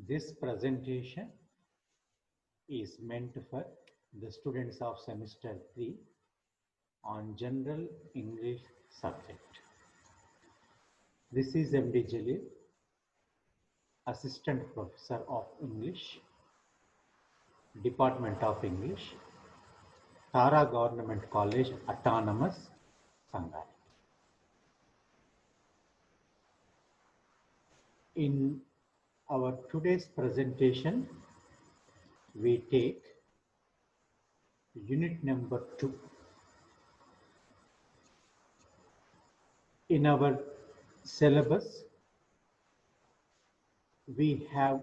This presentation is meant for the students of semester 3 on general English subject. This is MD Jalil, Assistant Professor of English, Department of English, Tara Government College, Autonomous, Sangareddy. In our today's presentation, we take unit number 2. In our syllabus, we have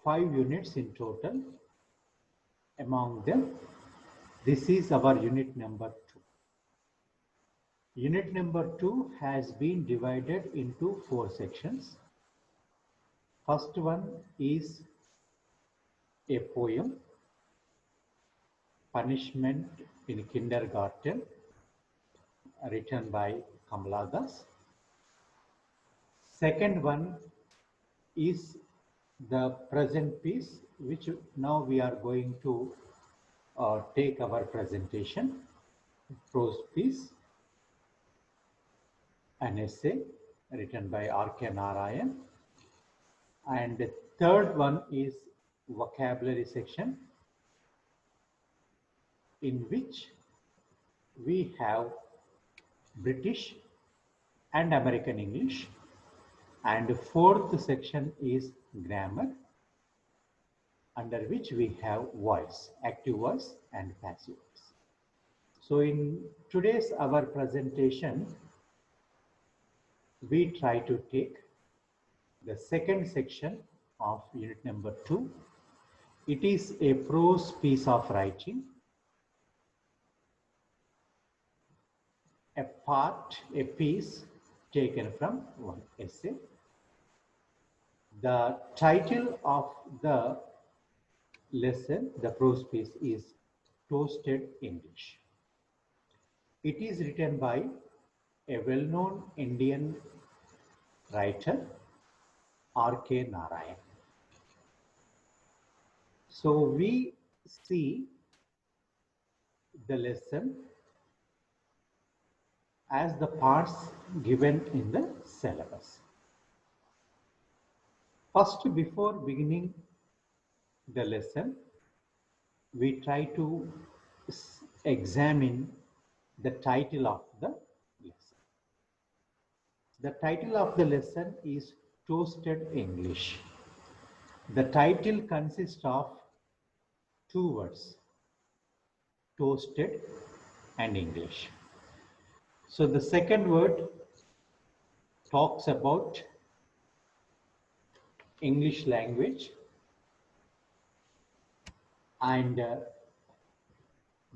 5 units in total. Among them, this is our unit number 2. Unit number 2 has been divided into 4 sections. First one is a poem, Punishment in Kindergarten, written by Kamala Das. Second one is the present piece, which now we are going to take our presentation, prose piece, an essay written by R.K. Narayan. And the third one is vocabulary section, in which we have British and American English. And the fourth section is grammar, under which we have voice, active voice and passive voice. So in today's our presentation, we try to take the second section of unit number 2. It is a prose piece of writing, a piece taken from one essay. The title of the lesson, the prose piece, is Toasted English. It is written by a well-known Indian writer, R.K. Narayan. So we see the lesson as the parts given in the syllabus. First, before beginning the lesson, we try to examine the title of the lesson. The title of the lesson is Toasted English. The title consists of 2 words, toasted and English. So the second word talks about English language, and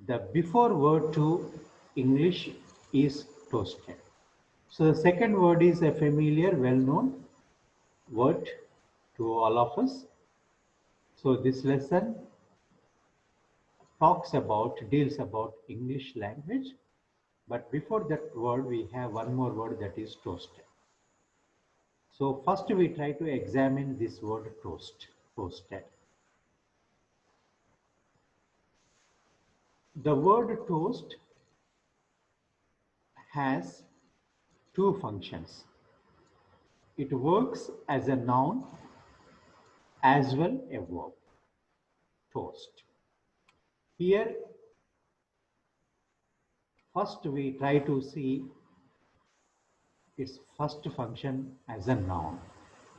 the before word to English is toasted. So the second word is a familiar, well-known word to all of us. So this lesson deals about English language, but before that word we have one more word, that is toasted. So first we try to examine this word toasted. The word toast has 2 functions. It works as a noun as well a verb, toast. Here, first we try to see its first function as a noun.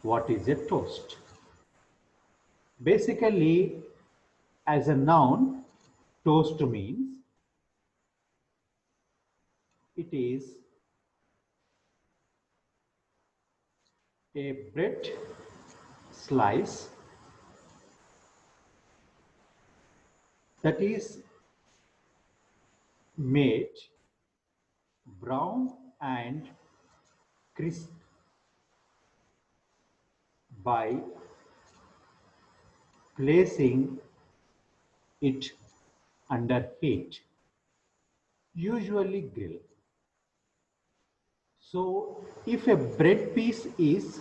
What is a toast? Basically, as a noun, toast means it is a bread slice that is made brown and crisp by placing it under heat, usually grill. So if a bread piece is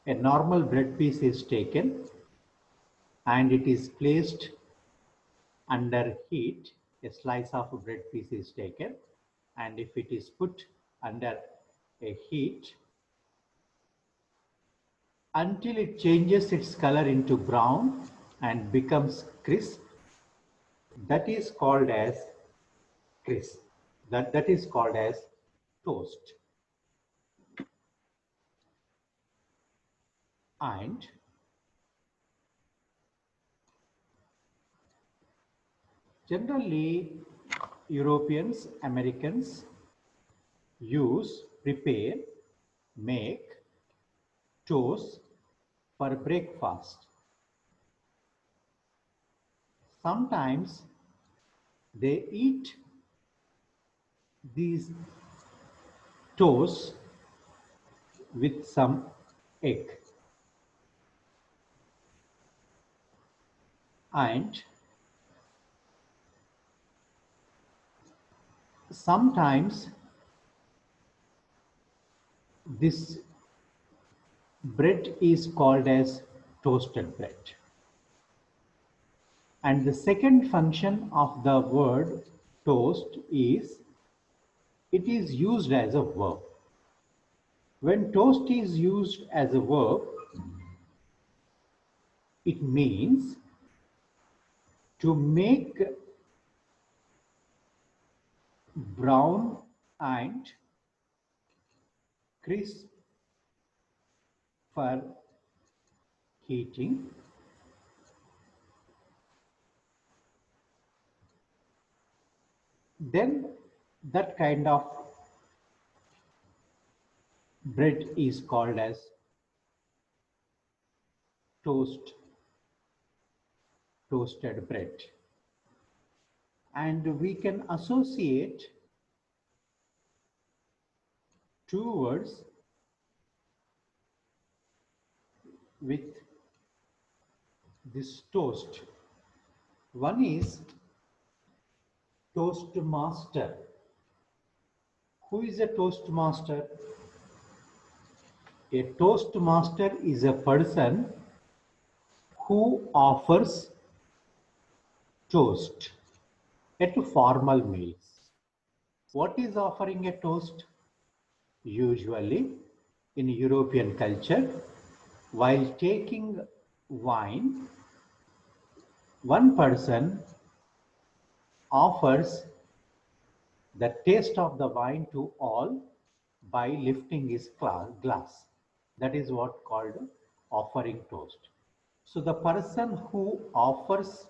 A normal bread piece is taken and it is placed under heat. A slice of a bread piece is taken, and if it is put under a heat until it changes its color into brown and becomes crisp, that is called as crisp. That is called as toast. And generally, Europeans, Americans prepare, make toast for breakfast. Sometimes they eat these toast with some egg. And sometimes this bread is called as toasted bread. And the second function of the word toast is it is used as a verb. When toast is used as a verb, it means to make brown and crisp for heating. Then that kind of bread is called as toasted bread. And we can associate two words with this toast. One is toastmaster. Who is a toastmaster? A toastmaster is a person who offers toast at formal meals. What is offering a toast? Usually in European culture, while taking wine, one person offers the taste of the wine to all by lifting his glass. That is what called offering toast. So the person who offers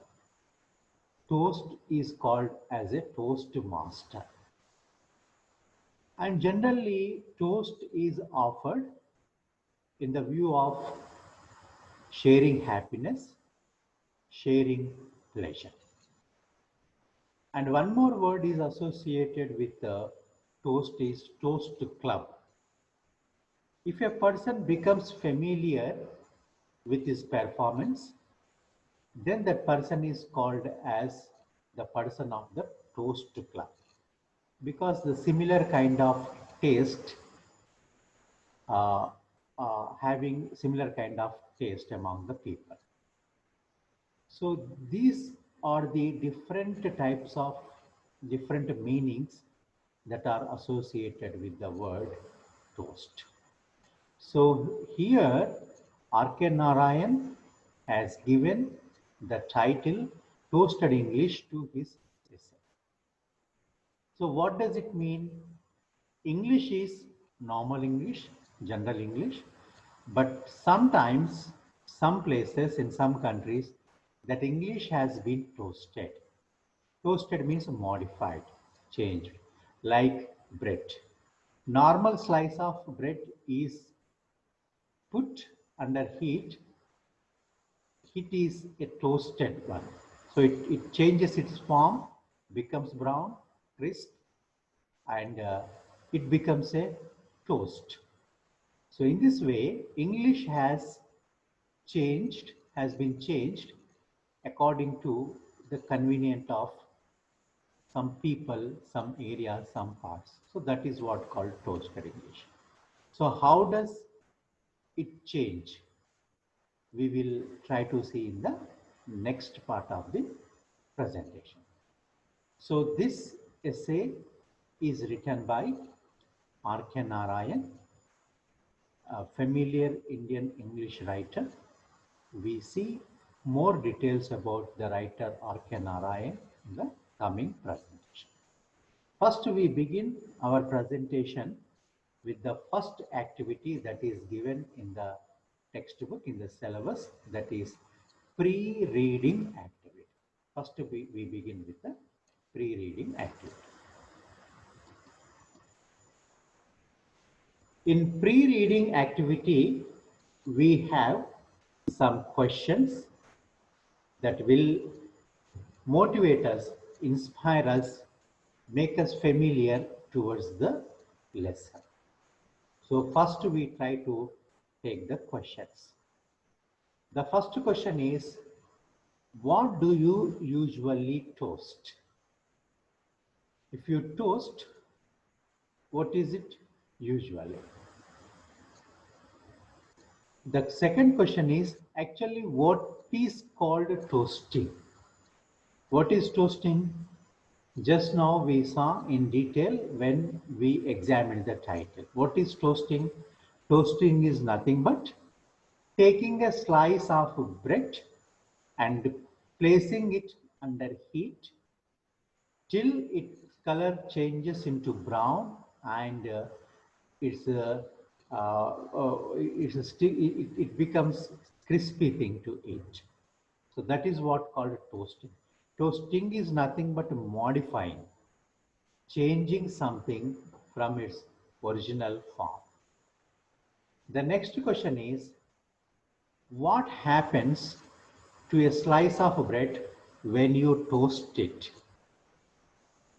toast is called as a toast master. And generally toast is offered in the view of sharing happiness, sharing pleasure. And one more word is associated with toast is toast club. If a person becomes familiar with his performance, then that person is called as the person of the toast club, because the similar kind of taste, uh, having similar kind of taste among the people. So these are the different types of different meanings that are associated with the word toast. So here R.K. Narayan has given the title Toasted English to his essay. So what does it mean? English is normal English, general English, but sometimes, some places in some countries, that English has been toasted. Toasted means modified, changed, like bread. Normal slice of bread is put under heat. It is a toasted one. So it changes its form, becomes brown, crisp, and it becomes a toast. So in this way, English has been changed according to the convenience of some people, some areas, some parts. So that is what called toasted English. So how does it change? We will try to see in the next part of the presentation. So this essay is written by R.K. Narayan, a familiar Indian English writer. We see more details about the writer R.K. Narayan in the coming presentation. First, we begin our presentation with the first activity that is given in the textbook, in the syllabus, that is pre-reading activity. First, we begin with the pre-reading activity. In pre-reading activity, we have some questions that will motivate us, inspire us, make us familiar towards the lesson. So first we try to take the questions. The first question is, what do you usually toast? If you toast, what is it usually? The second question is actually what is called toasting? What is toasting? Just now we saw in detail when we examined the title. What is toasting? Toasting is nothing but taking a slice of bread and placing it under heat till its color changes into brown and it becomes crispy thing to eat. So that is what called toasting. Toasting is nothing but modifying, changing something from its original form. The next question is, what happens to a slice of bread when you toast it?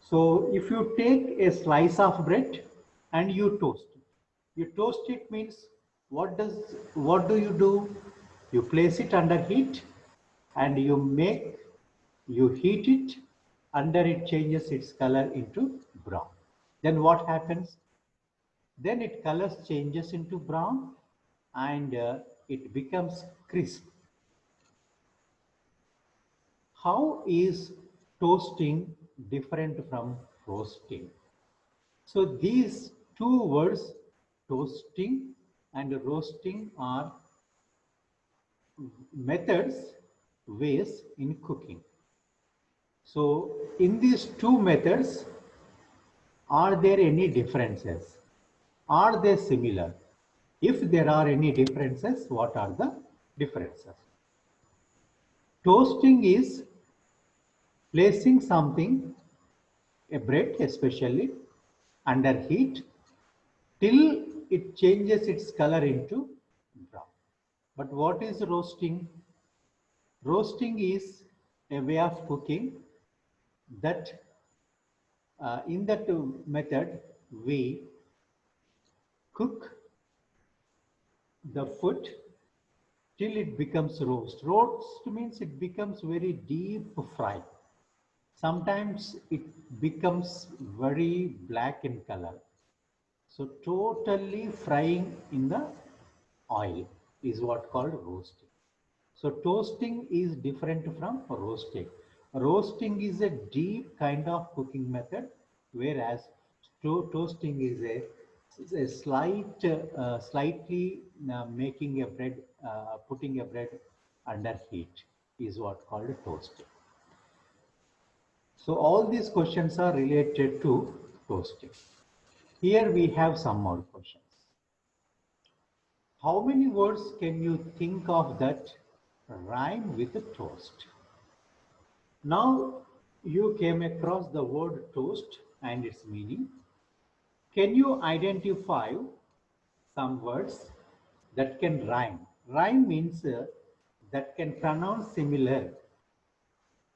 So if you take a slice of bread and you toast it means what do you do? You place it under heat and you heat it, under it changes its color into brown. Then what happens? Then its color changes into brown and it becomes crisp. How is toasting different from roasting? So these two words, toasting and roasting, are methods, ways in cooking. So in these two methods, are there any differences? Are they similar? If there are any differences, what are the differences? Toasting is placing something, a bread especially, under heat till it changes its color into brown. But what is roasting? Roasting is a way of cooking that in that method we cook the food till it becomes roast. Roast means it becomes very deep fry. Sometimes it becomes very black in color. So totally frying in the oil is what called roasting. So toasting is different from roasting. Roasting is a deep kind of cooking method, whereas toasting is a slightly making a bread, putting a bread under heat is what called toasting. So all these questions are related to toasting. Here we have some more questions. How many words can you think of that rhyme with toast? Now you came across the word toast and its meaning. Can you identify some words that can rhyme? Rhyme means that can pronounce similar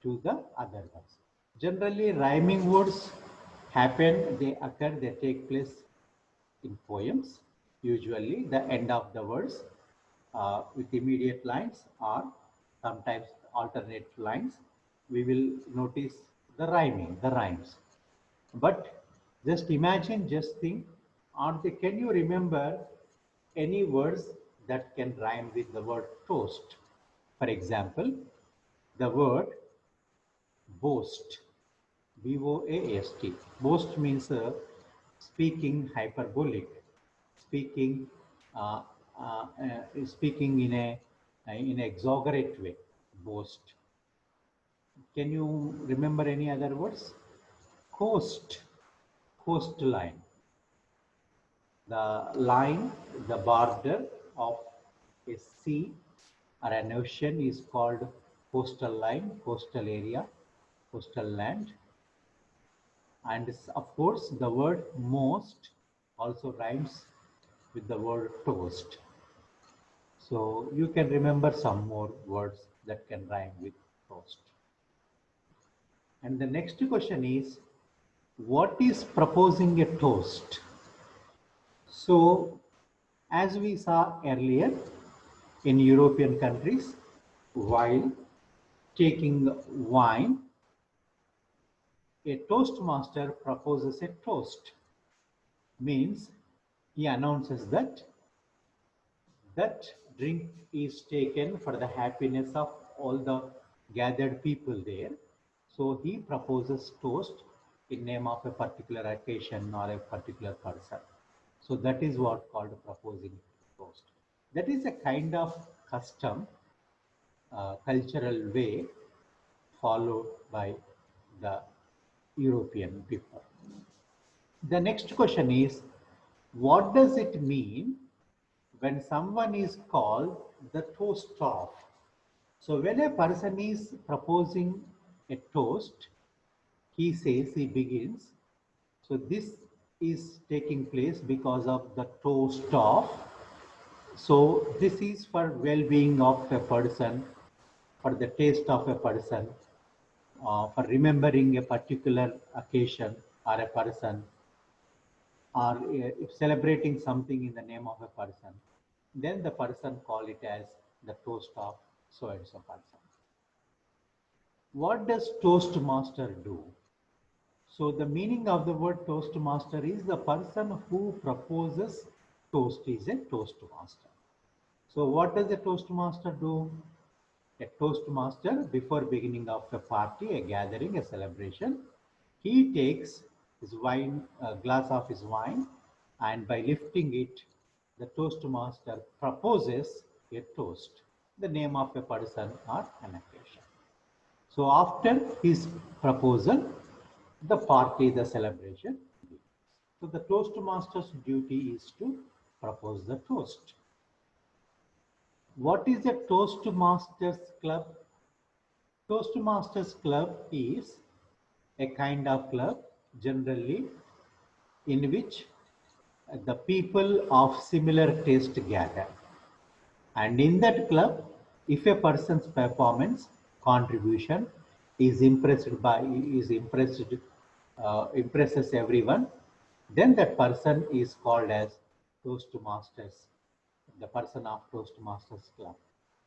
to the other words. Generally, rhyming words they occur, they take place in poems. Usually, the end of the words with immediate lines or sometimes alternate lines, we will notice the rhymes. But just imagine, just think, can you remember any words that can rhyme with the word toast. For example, the word boast, B-O-A-S-T. Boast means speaking hyperbolic, speaking, speaking in an exaggerate way. Boast. Can you remember any other words? Coast, coastline. The line, the border of a sea or an ocean is called coastal line, coastal area, coastal land. And of course, the word most also rhymes with the word toast. So you can remember some more words that can rhyme with toast. And the next question is, what is proposing a toast? So, as we saw earlier, in European countries, while taking wine, a toastmaster proposes a toast. Means he announces that that drink is taken for the happiness of all the gathered people there. So he proposes toast in name of a particular occasion or a particular person. So that is what called proposing toast. That is a kind of custom, cultural way followed by the European people. The next question is, what does it mean when someone is called the toast of? So when a person is proposing a toast, he says, he begins, so this is taking place because of the toast of. So this is for well-being of a person, for the taste of a person, for remembering a particular occasion or a person, or if celebrating something in the name of a person, then the person call it as the toast of so and so person. What does toastmaster do? So the meaning of the word toastmaster is the person who proposes toast is a toastmaster. So what does a toastmaster do? A toastmaster, before beginning of a party, a gathering, a celebration, he takes his wine, a glass of his wine, and by lifting it, the toastmaster proposes a toast, the name of a person or an occasion. So after his proposal, the party, the celebration begins. So the toastmaster's duty is to propose the toast. What is a Toastmasters Club? Toastmasters Club is a kind of club generally in which the people of similar taste gather. And in that club, if a person's performance contribution is impresses everyone, then that person is called as Toastmasters, the person of Toastmasters Club.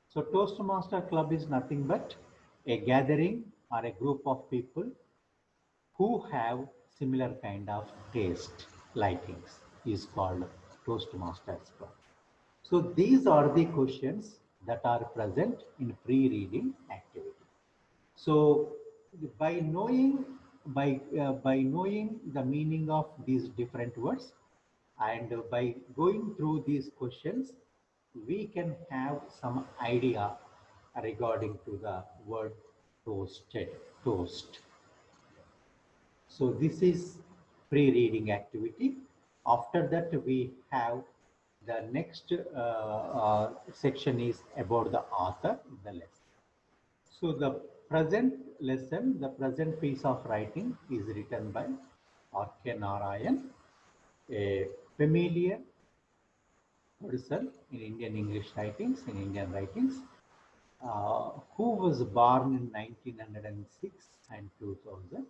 So Toastmaster Club is nothing but a gathering or a group of people who have similar kind of taste likings is called Toastmasters Club. So these are the questions that are present in pre-reading activity. So by knowing by knowing the meaning of these different words and by going through these questions, we can have some idea regarding to the word toasted, toast. So this is pre-reading activity. After that, we have the next section is about the author, the lesson. So the present lesson, the present piece of writing is written by R.K. Narayan, a familiar person in Indian English writings, in Indian writings, who was born in 1906 and 2000.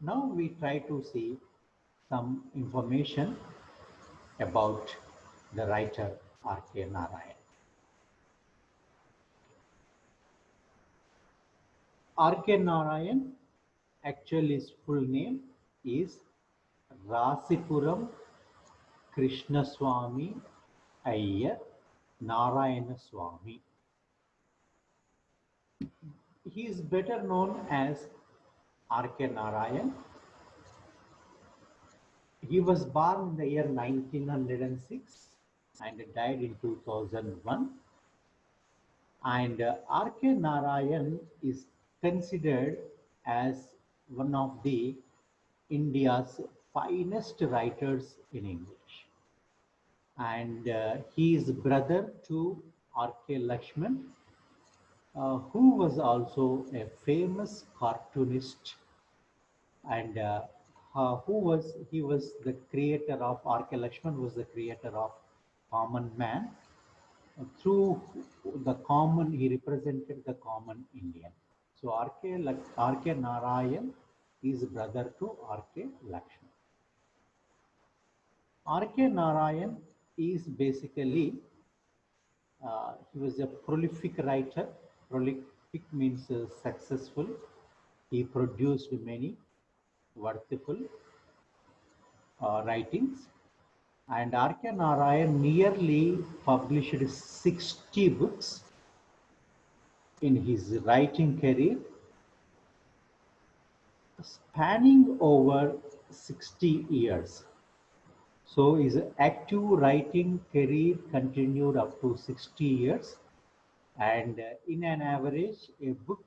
Now we try to see some information about the writer R.K. Narayan. R.K. Narayan, actually his full name is Rasipuram Krishnaswamy Iyer Narayana Swami. He is better known as R.K. Narayan. He was born in the year 1906 and died in 2001. And R.K. Narayan is considered as one of the India's finest writers in English. And he is brother to R.K. Lakshman, who was also a famous cartoonist, and he was the creator of R.K. Lakshman was the creator of Common Man. Through the common, he represented the common Indian. So R.K. Narayan is brother to R.K. Lakshman. R.K. Narayan is basically he was a prolific writer. Prolific means successful. He produced many worthful writings. And R.K. Narayan nearly published 60 books in his writing career, spanning over 60 years. So his active writing career continued up to 60 years, and in an average, a book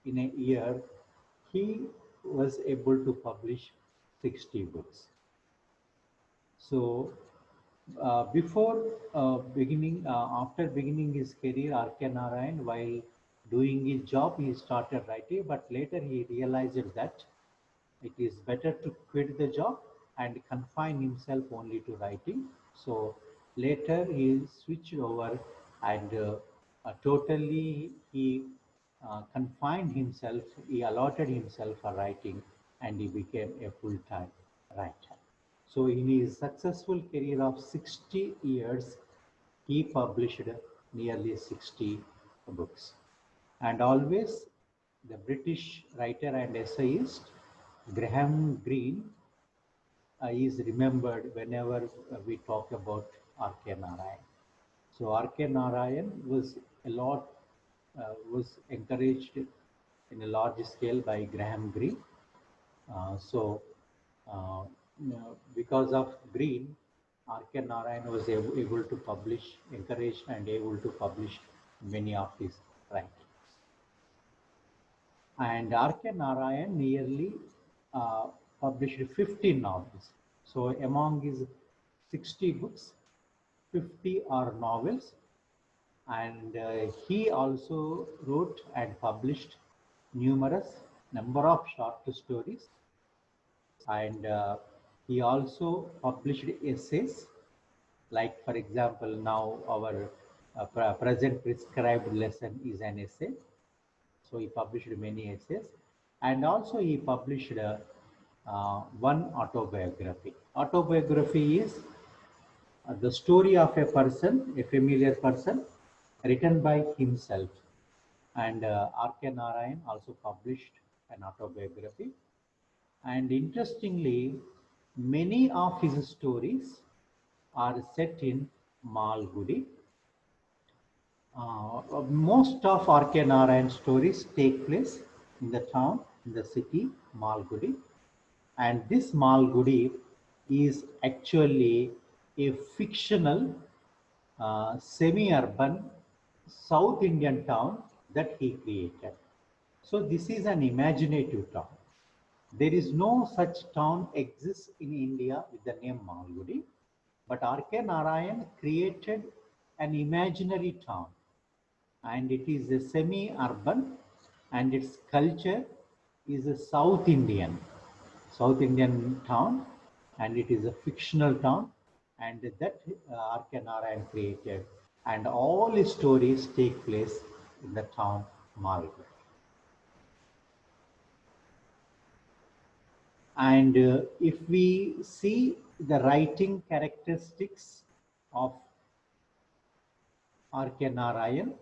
in a year, he was able to publish 60 books. So after beginning his career, R.K. Narayan, while doing his job, he started writing, but later he realized that it is better to quit the job and confine himself only to writing. So later he switched over and totally he confined himself, he allotted himself for writing, and he became a full-time writer. So in his successful career of 60 years, he published nearly 60 books. And always the British writer and essayist Graham Greene is remembered whenever we talk about R.K. Narayan. So R.K. Narayan was encouraged in a large scale by Graham Greene. So because of Greene, R.K. Narayan was able to publish, encouraged and able to publish many of his writings. And R.K. Narayan nearly published 15 novels. So among his 60 books, 50 are novels, and he also wrote and published numerous number of short stories, and he also published essays, like for example now our present prescribed lesson is an essay. So he published many essays, and also he published one autobiography. Autobiography is the story of a person, a familiar person, written by himself. And R.K. Narayan also published an autobiography. And interestingly, many of his stories are set in Malgudi. Most of R.K. Narayan stories take place in the town, in the city, Malgudi. And this Malgudi is actually a fictional, semi-urban South Indian town that he created. So this is an imaginative town. There is no such town exists in India with the name Malgudi, but R.K. Narayan created an imaginary town, and it is a semi-urban, and its culture is a South Indian town, and it is a fictional town, and that R.K. Narayan created, and all his stories take place in the town Malgudi. And if we see the writing characteristics of R.K. Narayan,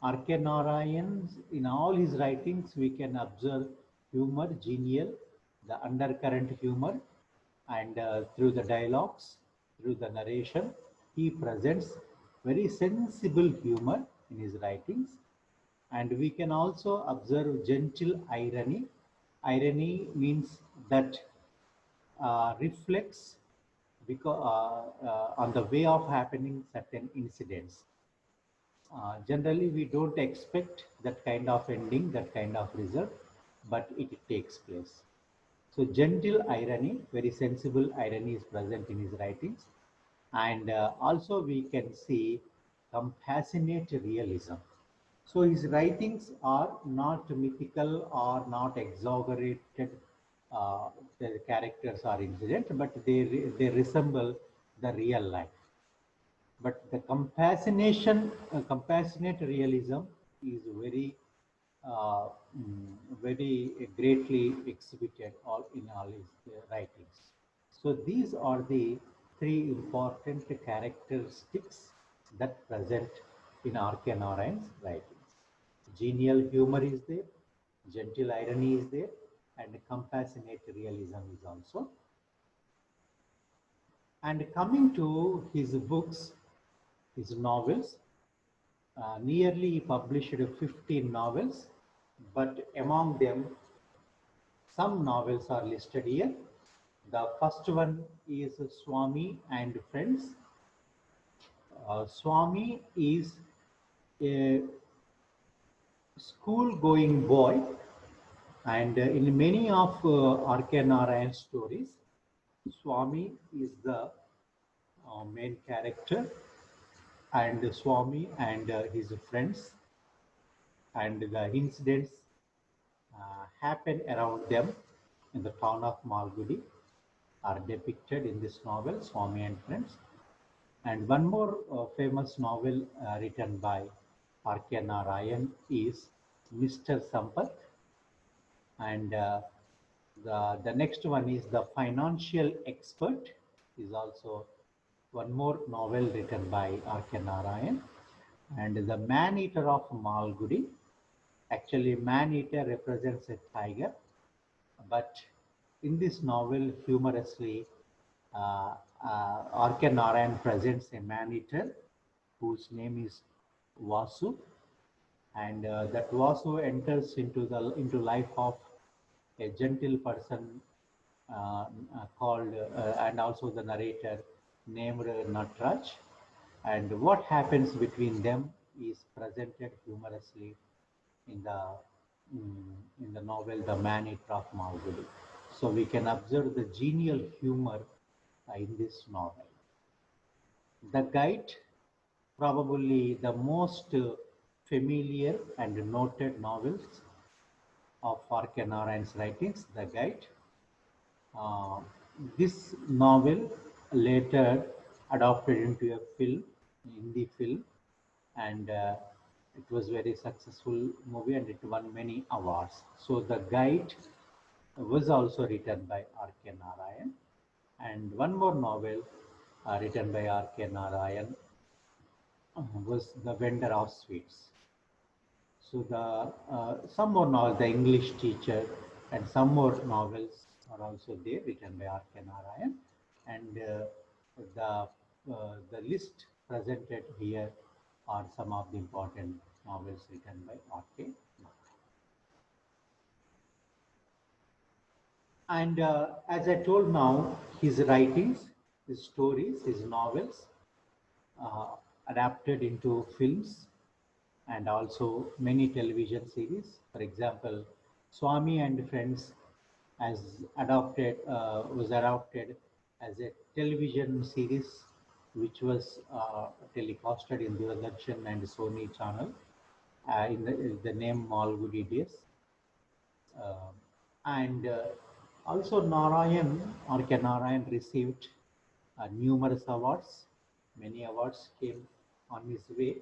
R.K. Narayan, in all his writings, we can observe humor, genial, the undercurrent humor, and through the dialogues, through the narration, he presents very sensible humor in his writings, and we can also observe gentle irony. Irony means that reflects on the way of happening certain incidents. Generally, we don't expect that kind of ending, that kind of result, but it takes place. So gentle irony, very sensible irony is present in his writings. And also we can see compassionate realism. So his writings are not mythical or not exaggerated, the characters or incidents, but they resemble the real life. But the compassionate realism is uh, very greatly exhibited in all his writings. So these are the three important characteristics that present in R.K. Narayan's writings. Genial humor is there, gentle irony is there, and compassionate realism is also. And coming to his books, his novels, nearly he published 15 novels, but among them, some novels are listed here. The first one is Swami and Friends. Swami is a school-going boy, and in many of R.K. Narayan stories, Swami is the main character, and Swami and his friends and the incidents happen around them in the town of Malgudi are depicted in this novel, Swami and Friends. And one more famous novel written by R.K. Narayan is Mr. Sampath. And the next one is The Financial Expert, is also one more novel written by R.K. Narayan. And The Man-Eater of Malgudi. Actually, man-eater represents a tiger, but in this novel, humorously, uh, R.K. Narayan presents a man-eater whose name is Vasu, and that Vasu enters into life of a gentle person called, and also the narrator named Natraj. And what happens between them is presented humorously in the in the novel The Man-Eater of Malgudi. So we can observe the genial humor in this novel. The Guide, probably the most familiar and noted novels of R.K. Narayan's writings, The Guide. Uh, this novel later adopted into a film, Hindi film, and it was very successful movie and it won many awards. So The Guide was also written by R.K. Narayan, and one more novel written by R.K. Narayan was The Vendor of Sweets. So the some more novels, The English Teacher, and some more novels are also there written by R.K. Narayan, and the list presented here are some of the important novels written by R.K. Narayan. And as I told now, his writings, his stories, his novels uh, adapted into films and also many television series. For example, Swami and Friends as was adopted as a television series which was telecasted in Doordarshan and Sony channel in the name Malgudi Days. Uh, and also Narayan, R.K. Narayan received numerous awards. Many awards came on his way,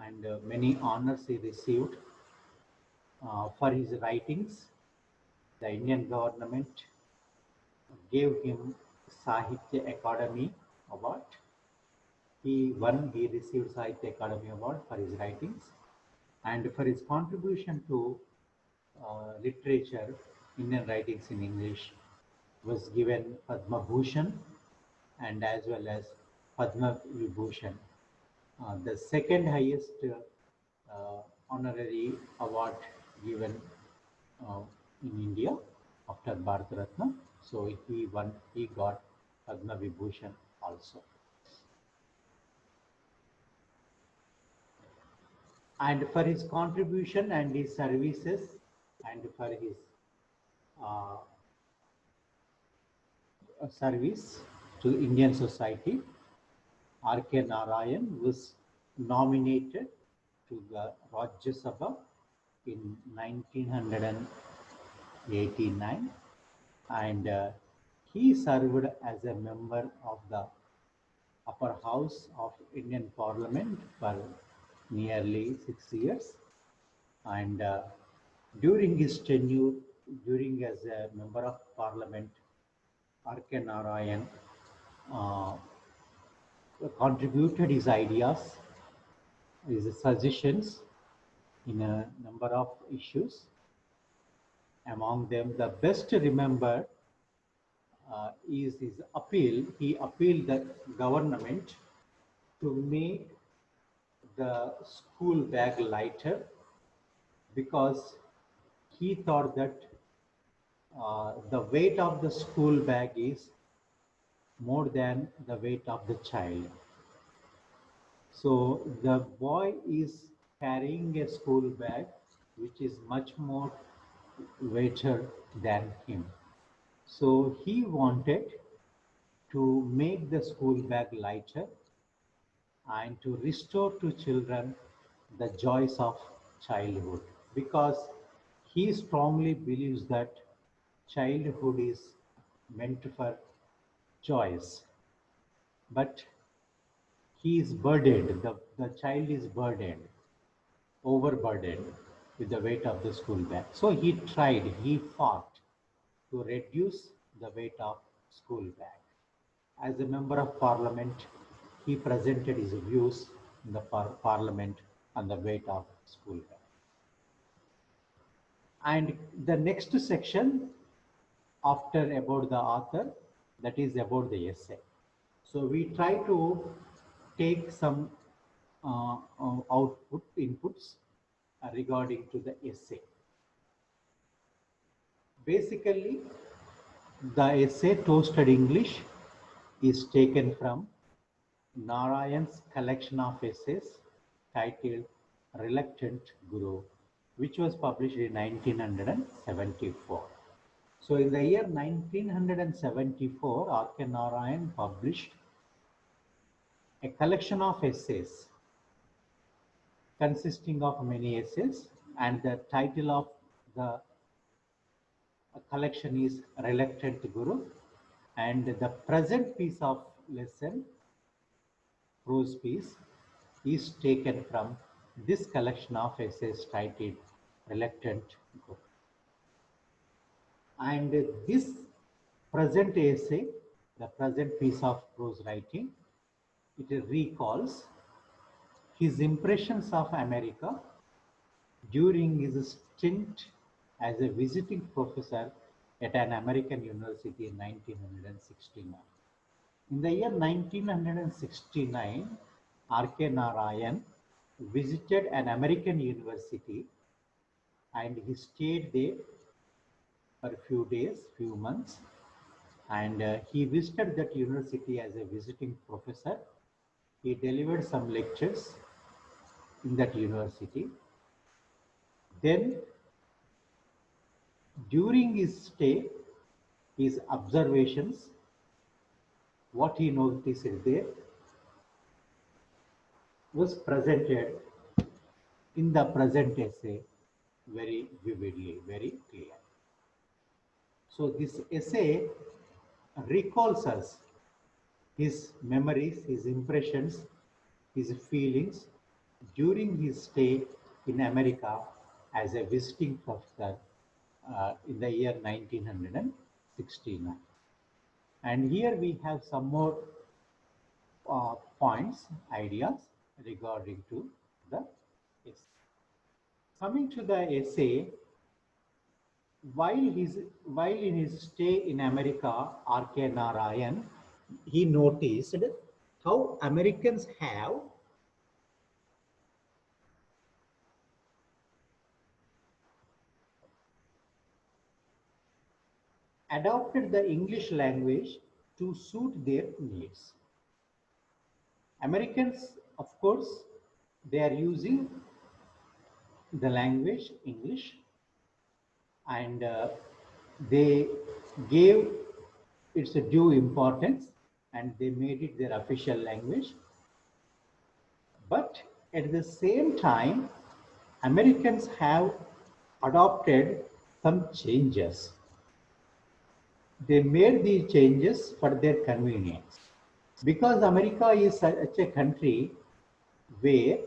and many honors he received for his writings. The Indian government gave him Sahitya Akademi Award. He received Sahitya Akademi Award for his writings, and for his contribution to literature, Indian writings in English, was given Padma Bhushan and as well as Padma Vibhushan, the second highest honorary award given uh, in India after Bharat Ratna. So he got Padma Vibhushan also. And for his contribution and his services and for his uh, service to Indian society, R.K. Narayan was nominated to the Rajya Sabha in 1989, and he served as a member of the upper house of Indian Parliament for nearly 6 years, and during his tenure, during as a member of Parliament, R.K. Narayan uh, contributed his ideas, his suggestions in a number of issues. Among them, the best remembered is his appeal. He appealed the government to make the school bag lighter because he thought that the weight of the school bag is more than the weight of the child. So the boy is carrying a school bag which is much more weighter than him. So he wanted to make the school bag lighter and to restore to children the joys of childhood because he strongly believes that childhood is meant for joys, but he is burdened, the child is burdened, overburdened with the weight of the school bag. So he fought to reduce the weight of school bag. As a member of parliament, he presented his views in the parliament on the weight of school bag. And the next section after about the author, that is about the essay. So we try to take some inputs regarding to the essay. Basically, the essay Toasted English is taken from Narayan's collection of essays titled Reluctant Guru, which was published in 1974. So in the year 1974, R.K. Narayan published a collection of essays consisting of many essays, and the title of the collection is Reluctant Guru, and the present piece of lesson, prose piece, is taken from this collection of essays titled Reluctant Guru. And this present essay, the present piece of prose writing, it recalls his impressions of America during his stint as a visiting professor at an American university in 1969. In the year 1969, R.K. Narayan visited an American university and he stayed there for a few days, few months, and he visited that university as a visiting professor. He delivered some lectures in that university. Then, during his stay, his observations, what he noticed there, was presented in the present essay very vividly, very clear. So this essay recalls us his memories, his impressions, his feelings during his stay in America as a visiting professor in the year 1969. And here we have some more points, ideas regarding to the essay. Coming to the essay, while in his stay in America, R.K. Narayan, he noticed how Americans have adopted the English language to suit their needs. Americans, of course, they are using the language English, and they gave its a due importance, and they made it their official language. But at the same time, Americans have adopted some changes. They made these changes for their convenience. Because America is such a country where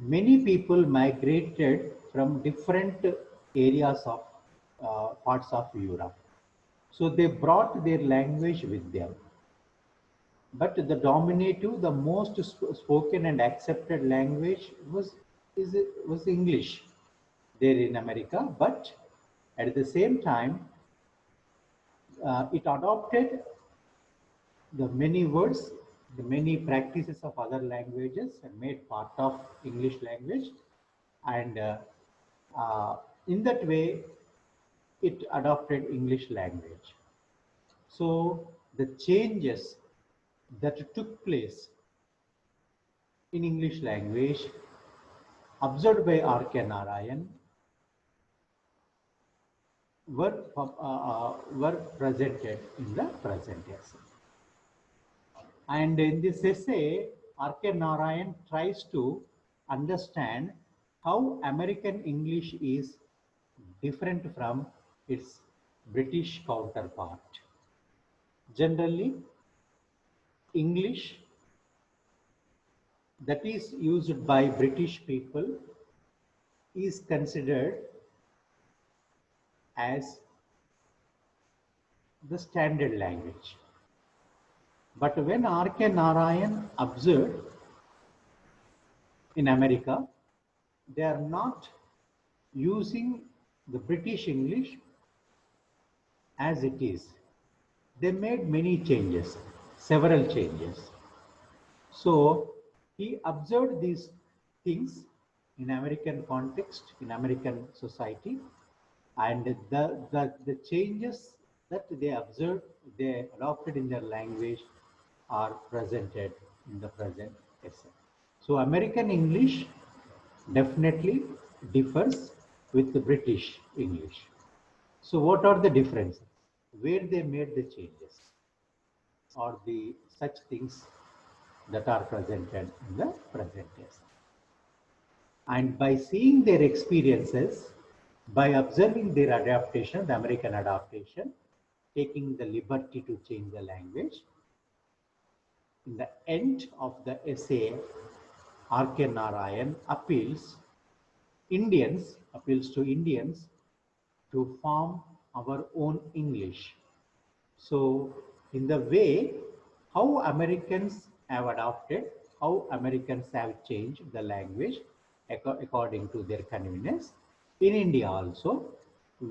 many people migrated from different areas of parts of Europe. So they brought their language with them. But the dominative, the most spoken and accepted language was English there in America. But at the same time, it adopted the many words, the many practices of other languages and made part of English language. And uh, in that way, it adopted English language. So the changes that took place in English language observed by R.K. Narayan were presented in the present essay. And in this essay, R.K. Narayan tries to understand how American English is different from its British counterpart. Generally, English that is used by British people is considered as the standard language. But when R.K. Narayan observed in America, they are not using the British English as it is. They made many changes, several changes. So he observed these things in American context, in American society, and the changes that they observed, they adopted in their language are presented in the present essay. So American English definitely differs with the British English. So what are the differences? Where they made the changes or the such things that are presented in the present essay. And by seeing their experiences, by observing their adaptation, the American adaptation, taking the liberty to change the language, in the end of the essay, R.K. Narayan appeals to Indians to form our own English. So in the way how Americans have adopted, how Americans have changed the language according to their convenience, in India also,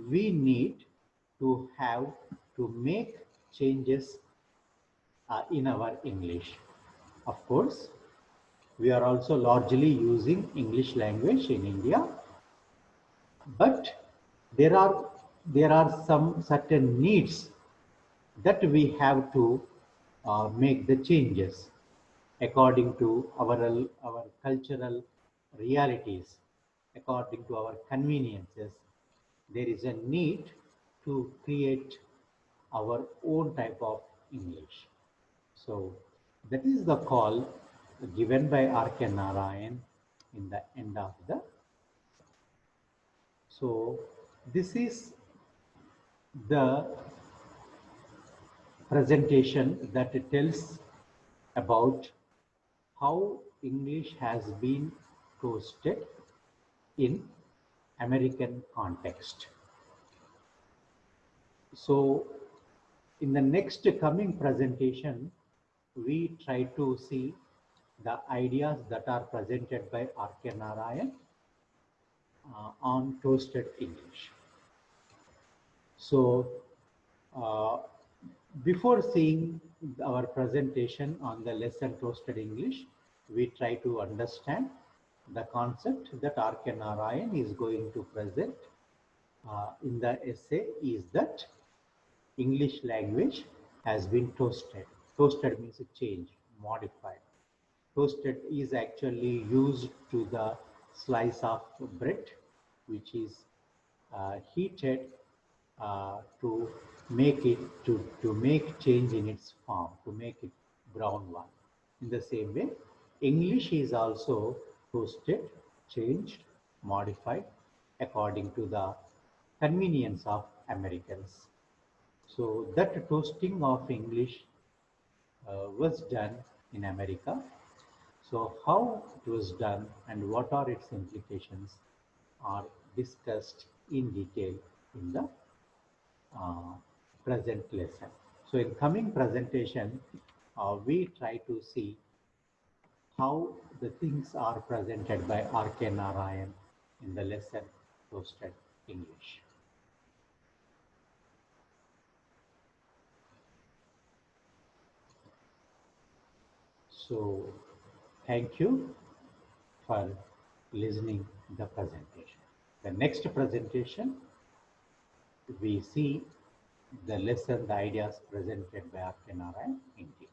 we need to have to make changes in our English. Of course, we are also largely using English language in India, but there are some certain needs that we have to make the changes according to our cultural realities, according to our conveniences. There is a need to create our own type of English. So that is the call given by R.K. Narayan in the end of the. So this is the presentation that tells about how English has been toasted in American context. So in the next coming presentation, we try to see the ideas that are presented by R.K. Narayan on toasted English. So Before seeing our presentation on the lesson Toasted English, we try to understand the concept that R.K. Narayan is going to present in the essay is that English language has been toasted. Toasted means change, modified. Toasted is actually used to the slice of bread, which is heated to make it to make change in its form, to make it brown one. In the same way, English is also toasted, changed, modified according to the convenience of Americans. So that toasting of English was done in America. So how it was done and what are its implications are discussed in detail in the uh, present lesson. So in coming presentation, we try to see how the things are presented by R.K. Narayan in the lesson Toasted English. So thank you for listening the presentation. The next presentation, we see the lesson, the ideas presented by R.K. Narayan in detail.